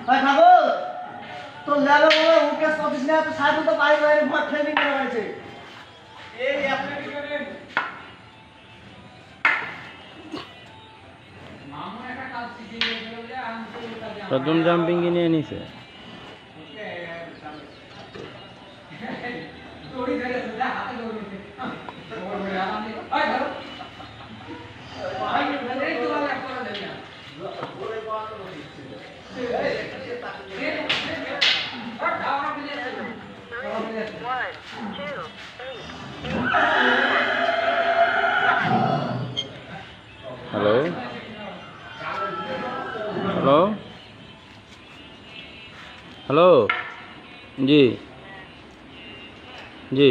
ভাই খাবো তো লেলো বলে উকে সবিস না তো সাইড তো বাইরে বাইরে ভয় ট্রেনিং করে বাড়িছে এই আপনি কি করেন মামু একটা কাজ শিখে গেলে আনতে প্রথম জাম্পিং নিয়ে নিছে দড়ি ধরে যা হাতে দড়ি নিতে ওরে আমাকে আয় ধরো ভাই মানে তো ভালো করে দেন না ওরে বাবা তো দিচ্ছে हेलो हेलो हेलो जी जी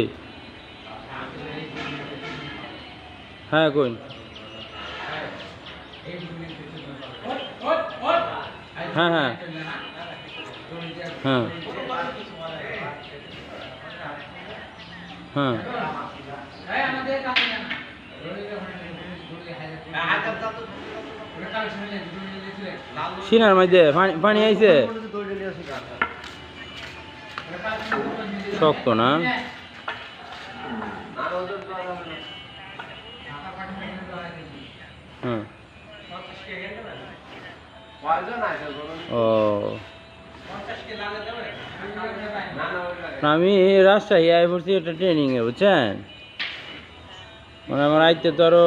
हाँ कोई हाँ हाँ हाँ हाँ সিনার মধ্যে পানি আইছে শক্ত না হ্যাঁ ও আমি রাজশাহী আই পড়ছি একটা ট্রেনিংয়ে বুঝছেন মানে আমার আইতে তো আরো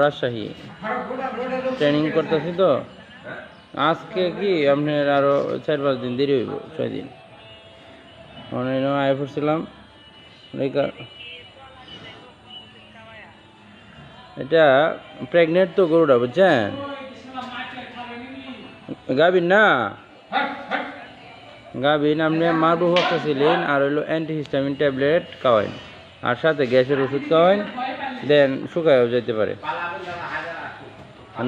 রাজশাহী ট্রেনিং করতেছি তো আজকে কি আপনার আরো 4-5 দিন দেরি হইব 6 দিন মানে আই পড়ছিলাম এটা প্রেগনেন্ট তো গরুটা বুঝছেন গাভীর না গাভীর আপনি মারবু ছিলেন আর হইলো অ্যান্টিহিস্টামিন ট্যাবলেট খাওয়াইন আর সাথে গ্যাসের ওষুধ খাওয়াইন দেন শুকায়ও যেতে পারে আর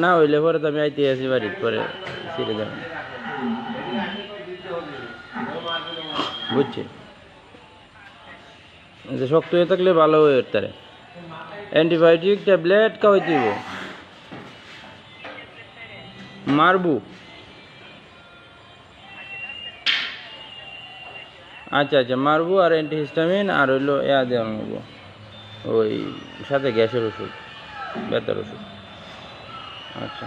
না হইলে পরে তো আমি আইতে আসি বাড়ির পরে ছেড়ে যাবেন বুঝছি শক্ত হয়ে থাকলে ভালো হয়ে উঠতে অ্যান্টিবায়োটিক ট্যাবলেট খাওয়াইতে হইব মারবু আচ্ছা আচ্ছা মারবু আর অ্যান্টিহিস্টামিন আর হইলো দেওয়া নেবো ওই সাথে গ্যাসের ওষুধ ব্যথার ওষুধ আচ্ছা